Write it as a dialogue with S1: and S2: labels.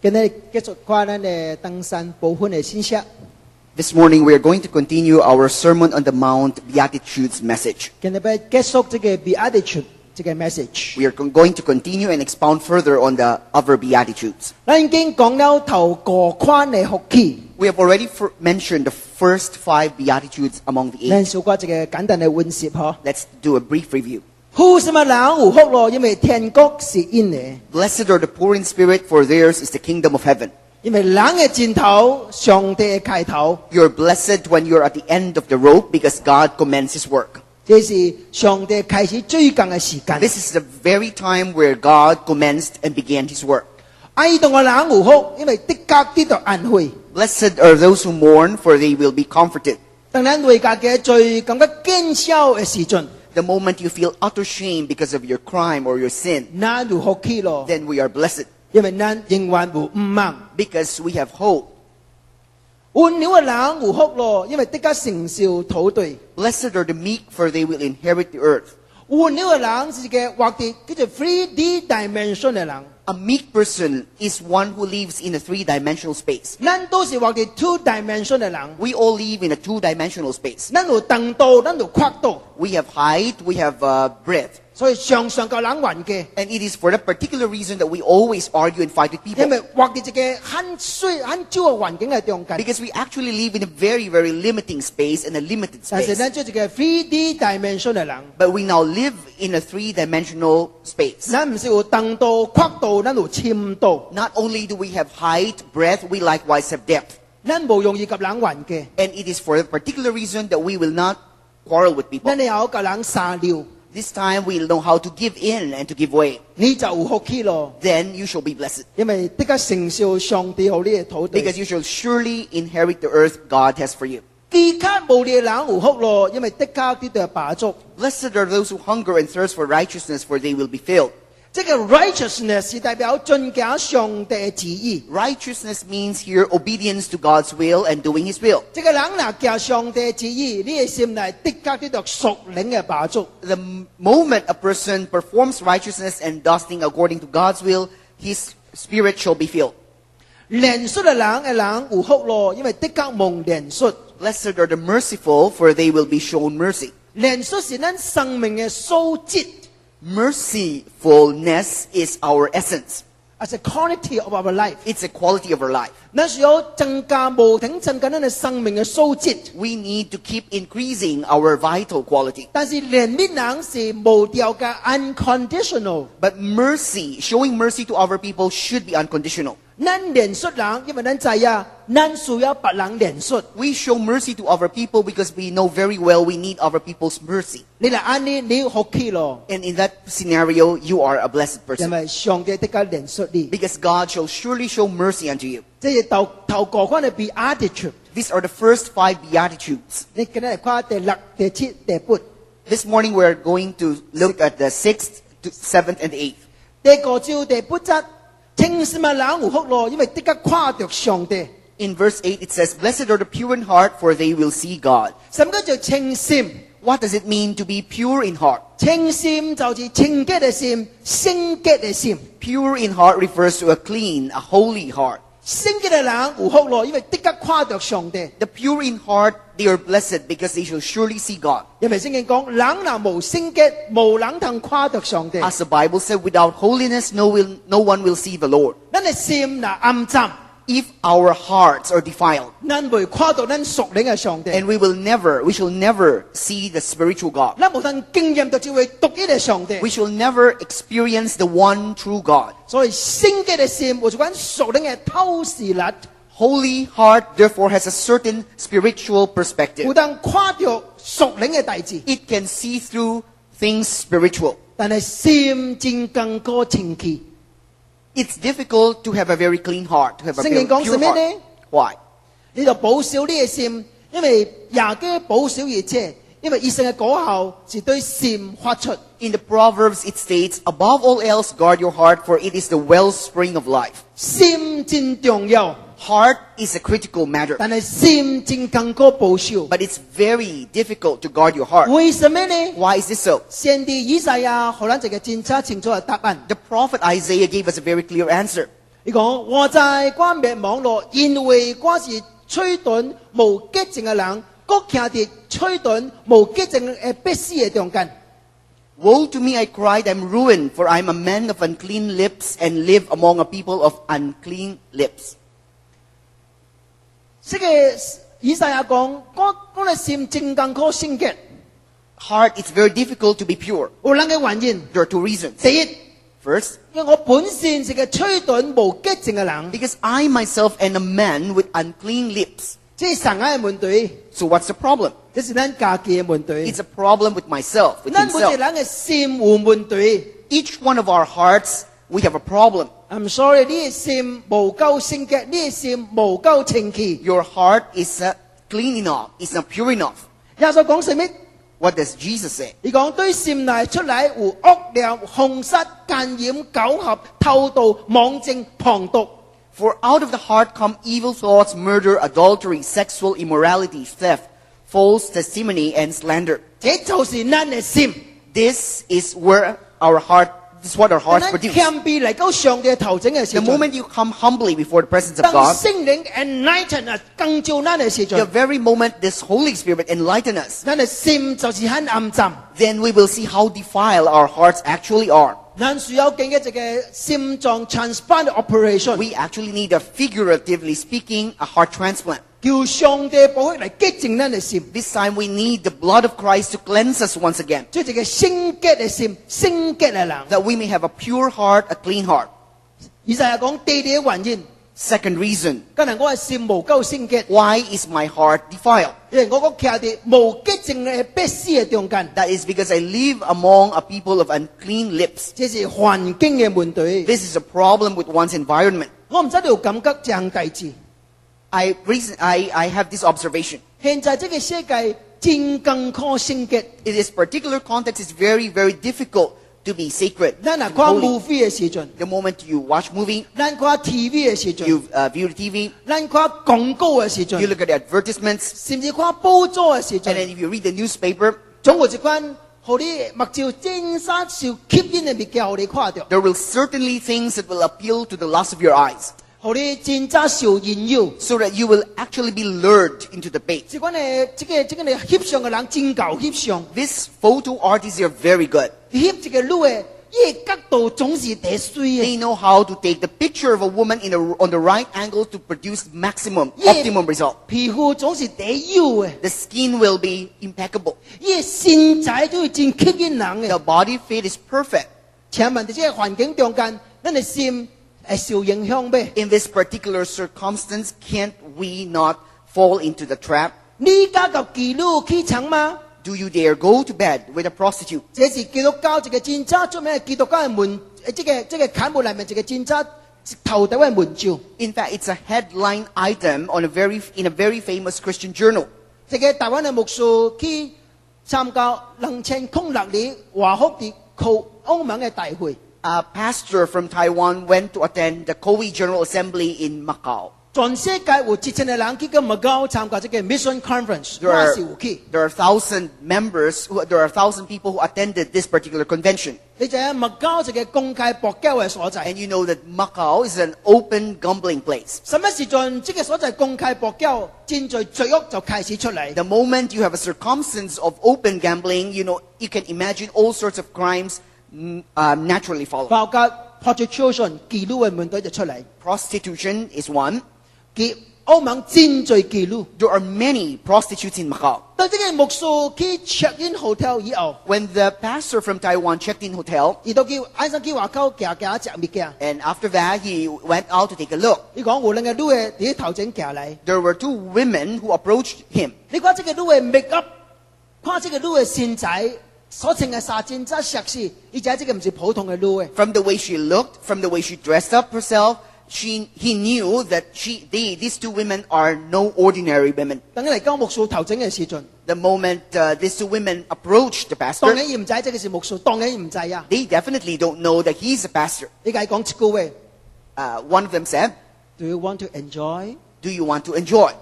S1: 今日繼續看咱嘅登山部分嘅信息。
S2: This morning we are going to continue our Sermon on the Mount Beatitudes message.
S1: 今日要結束這個 Beatitudes 這個 message。
S2: We are going to continue and expound further on the other Beatitudes.
S1: 咱已經講了頭5款嘅福氣，
S2: We have already mentioned the first 5 Beatitudes among the
S1: 咱
S2: 8.
S1: 小過一個簡單嘅溫習嗬。
S2: Let's do a brief review.
S1: 富什麼人有福咯？因為天國是因嘅，
S2: Blessed are the poor in spirit, for theirs is the kingdom of heaven.
S1: 因為人嘅盡頭，上帝嘅開頭，
S2: You're blessed when you're at the end of the rope because God commends His work.
S1: 這是上帝開始追趕嘅時間。
S2: This is the very time where God commenced and began His work.
S1: 哀慟嘅人有福，因為的確得到安慰。
S2: Blessed are those who mourn, for they will be comforted.
S1: 當咱為家嘅罪感覺見笑嘅時陣，
S2: The moment you feel utter shame because of your crime or your sin,
S1: 咱有福氣咯，
S2: then we are blessed
S1: 因為咱永遠無唔望。
S2: because we have hope.
S1: 溫柔嘅人有福咯，因為的確承受土地。
S2: Blessed are the meek, for they will inherit the earth.
S1: 溫柔嘅人是一個活喺叫做 3D dimension 嘅人，
S2: A meek person is one who lives in a 3-dimensional space.
S1: 咱都是活喺 2 dimension 嘅人。
S2: We all live in a 2-dimensional space.
S1: 咱有長度，咱有闊度，
S2: We have height, we have breadth.
S1: 所以常常教人還嘅，
S2: And it is for that particular reason that we always argue and fight with
S1: 因
S2: people.
S1: 為活喺一個很水、很少嘅環境嘅中間。
S2: Because we actually live in a very, very limiting space and a limited
S1: 但是
S2: space.
S1: 咱做一個 3D dimension 嘅人，
S2: But we now live in a 3-dimensional space.
S1: 咱唔是有長度、闊度，咱有深度，
S2: Not only do we have height, breadth, we likewise have depth.
S1: 咱無容易及人還嘅，
S2: And it is for a particular reason that we will not quarrel with people.
S1: 咱會曉教人撒尿，
S2: This time we'll know how to give in and to give way.
S1: 你就有福氣咯。
S2: Then you shall be blessed.
S1: 因為的確承受上帝給你嘅土地。
S2: Because you shall surely inherit the earth God has for you.
S1: 飢渴無力嘅人有福咯，因為的確得到飽足。
S2: Blessed are those who hunger and thirst for righteousness, for they will be filled.
S1: 這個 righteousness 是代表遵行上帝嘅旨意。
S2: Righteousness means here obedience to God's will and doing His will.
S1: 這個人若行上帝嘅旨意，你嘅心內的確得到屬靈嘅飽足。
S2: The moment a person performs righteousness and does things according to God's will, his spirit shall be filled.
S1: 憐恤嘅人有福咯，因為的確蒙憐恤。
S2: Blessed are the merciful, for they will be shown mercy.
S1: 憐恤是咱生命嘅素質
S2: Mercifulness is our essence.，as
S1: a quality of our life。
S2: It's a quality of our life.
S1: 咱需要增加無停增加咱嘅生命嘅素質。
S2: We need to keep increasing our vital quality.
S1: 但是憐憫人是無條件 unconditional。
S2: But mercy, showing mercy to our people should be unconditional.
S1: 咱憐恤人，因為咱知呀，咱需要別人憐恤。
S2: We show mercy to our people because we know very well we need other people's mercy.
S1: 你嚟安尼，你有福氣咯，
S2: And in that scenario, you are a blessed
S1: 因
S2: person.
S1: 為上帝的確憐恤你。
S2: Because God shall surely show mercy unto you.
S1: 這是頭5款嘅 Beatitudes。
S2: These are the first 5 Beatitudes.
S1: 你今日嚟看第6、第7、第8。
S2: This morning we are going to look at the 6th, 7th, and 8th.
S1: 第5章第8節，清心嘅人有福咯，因為的確看到上帝。
S2: In verse 8 it says, Blessed are the pure in heart, for they will see God.
S1: 什麼叫做清心？
S2: What does it mean to be pure in heart?
S1: 清心就是清潔嘅心，聖潔嘅心。
S2: Pure in heart refers to a clean, a holy heart.
S1: 聖潔嘅人有福咯，因為的確看到上帝。
S2: The pure in heart, they are blessed because they shall surely see God.
S1: 因為聖經講，人若無聖潔，無人能看到上帝。
S2: As the Bible said, without holiness, no one will see the Lord.
S1: 咱嘅心若暗淡，
S2: If our hearts are defiled,
S1: 咱未看到咱屬靈嘅上帝，
S2: and we shall never see the spiritual God.
S1: 咱無能經驗到這位獨一嘅上帝。
S2: We shall never experience the one true God.
S1: 所以聖潔嘅心有一款屬靈嘅透視力，
S2: Holy heart, therefore, has a certain spiritual perspective.
S1: 有能看到屬靈嘅代志，
S2: It can see through things spiritual.
S1: 但係心真更過清氣。
S2: It's difficult to have a very clean heart, to have a
S1: 聖
S2: very
S1: 經講
S2: pure
S1: 什麼
S2: heart.
S1: 呢？
S2: Why?
S1: 你就保守你嘅心，因為耶嘅保守一切，因為一生嘅果效是對心發出。
S2: In the Proverbs, it states, Above all else, guard your heart, for it is the wellspring of life.
S1: 心真重要，
S2: Heart is a critical matter,
S1: 但係心真更過保守。
S2: but it's very difficult to guard your heart.
S1: 為什麼呢？
S2: Why is this so?
S1: 先知以賽亞可能一個真清楚嘅答案。
S2: The prophet Isaiah gave us a very clear answer.
S1: 你講我在我滅亡了，因為我是吹頓無潔淨嘅人，我徛佇吹頓無潔淨嘅必死嘅中間。
S2: Woe to me, I cried, I'm ruined, for I am a man of unclean lips and live among a people of unclean lips.
S1: 這個以賽亞講，我嘅心真艱苦聖潔。
S2: Heart, it's very difficult to be pure.
S1: 有兩個原因。
S2: There are two reasons.
S1: 第一，
S2: First,
S1: 因為我本身是個吹頓無潔淨嘅人，
S2: because I myself am a man with unclean lips.
S1: 這係神嘅問題，
S2: So what's the problem?
S1: 這是咱家己嘅問題。
S2: It's a problem with myself, with
S1: 咱每一個
S2: himself.
S1: 人嘅心有問題。
S2: Each one of our hearts, we have a problem.
S1: I'm sorry，你嘅心無夠聖潔，你嘅心無夠清潔。
S2: Your heart is not clean enough. It's not pure enough.
S1: 耶穌講什麼？
S2: What does Jesus say?
S1: 你講對心內出來有惡念、兇殺、奸淫、苟合、偷盜、妄證、旁毒。
S2: For out of the heart come evil thoughts, murder, adultery, sexual immorality, theft, false testimony, and slander.
S1: 這就是咱嘅心。
S2: This is what our hearts
S1: 咱
S2: produce.
S1: 謙卑嚟到上帝嘅頭前嘅時
S2: The
S1: 候，
S2: moment you come humbly before the presence of
S1: 當
S2: God,
S1: 聖靈 enlighten 啊，更照咱嘅時
S2: the
S1: 候，
S2: very moment this Holy Spirit enlighten us,
S1: 咱嘅心就是很暗沉。
S2: then we will see how defiled our hearts actually are.
S1: 咱需要經一個心臟 transplant operation，
S2: We actually need a figuratively speaking, a heart transplant.
S1: 叫上帝寶血嚟潔淨咱嘅心，
S2: This time we need the blood of Christ to cleanse us once again,
S1: 即係一個聖潔嘅心、聖潔嘅人。
S2: that we may have a pure heart, a clean heart.
S1: 以賽亞講第二個原因，
S2: Second reason,
S1: 可能我嘅心無夠聖潔，
S2: why is my heart defiled?
S1: 因為我個徛喺無潔淨嘅必死嘅中間，
S2: That is because I live among a people of unclean lips.
S1: 這是環境嘅問題。
S2: This is a problem with one's environment.
S1: 我唔知道有感覺這樣大事。
S2: I have this observation.
S1: 現在這個世界真艱苦聖潔，
S2: In this particular context, it's very, very difficult to be sacred.
S1: 咱若
S2: and
S1: 看
S2: holy.
S1: movie 嘅時陣，
S2: The moment you watch movie,
S1: 咱看 TV 嘅時陣，
S2: you view the TV,
S1: 咱看廣告嘅時
S2: you
S1: 陣，
S2: look at the advertisements,
S1: 甚至看報紙嘅時
S2: and
S1: 陣，
S2: then if you read the newspaper,
S1: 總有一款互你目睭真實受吸引嘅物件，互你看到，
S2: there will certainly things that will appeal to the lust of your eyes,
S1: 互你真實受引誘。
S2: so that you will actually be lured into the bait.
S1: 這款嘅翕相嘅人真夠翕相，
S2: These photo artists are very good.
S1: 翕這個女嘅，伊嘅角度總是第水嘅。
S2: They know how to take the picture of a woman on the right angle to produce optimum result.
S1: 皮膚總是第幼嘅，
S2: The skin will be impeccable.
S1: 伊嘅身材都是真吸引人嘅。
S2: The body fit is perfect.
S1: 請問在這個環境中間，咱嘅心會受影響咩？
S2: In this particular circumstance, can't we not fall into the trap?
S1: 你加入基督去搶嗎？
S2: Do you dare go to bed with a prostitute?
S1: 這是基督教一個真正出名，基督教嘅門，這個楷模裡面一個真正頭條嘅門照。
S2: In fact, it's a headline item in a very famous Christian journal.
S1: 這個台灣嘅牧師去參加2006年華福的歐盟嘅大會。
S2: A pastor from Taiwan went to attend the COE General Assembly in Macau.
S1: 全世界有1000個人去到麥高參加這個 mission conference，
S2: There
S1: 我是有去。
S2: are 1,000 people who attended this particular convention.
S1: 你就喺麥高一個公開博交嘅所在。
S2: And you know that Macau is an open gambling place.
S1: 什麼時陣這個所在公開博交，戰罪罪惡就開始出嚟。
S2: The moment you have a circumstance of open gambling, you can imagine all sorts of crimes naturally follow.
S1: 包括 prostitution 妓女嘅問題就出嚟。
S2: Prostitution is one.
S1: 歐盟戰罪妓女。
S2: There are many prostitutes in Macau.
S1: 當這個牧師去 check in hotel 以後，
S2: When the pastor from Taiwan checked in hotel,
S1: 伊都叫晏生叫外口行行食物件。
S2: and after that he went out to take a look.
S1: 你講有兩個女嘅喺頭前行嚟，
S2: There were two women who approached him.
S1: 你看這個女嘅 make up，看這個女嘅身材，所穿嘅衫真真錫實，而且這個唔是普通嘅女嘅。
S2: From the way she looked, from the way she dressed up herself, he knew that these two women are no ordinary women.
S1: 等佢嚟講牧師頭前嘅時陣，
S2: The moment these two women approached the
S1: 當
S2: pastor,
S1: 然唔知這個是牧師，當然唔知啊。
S2: they definitely don't know that he's a pastor.
S1: 你解講一句話
S2: One of them said,，Do
S1: you want to enjoy？
S2: "Do you want to enjoy?"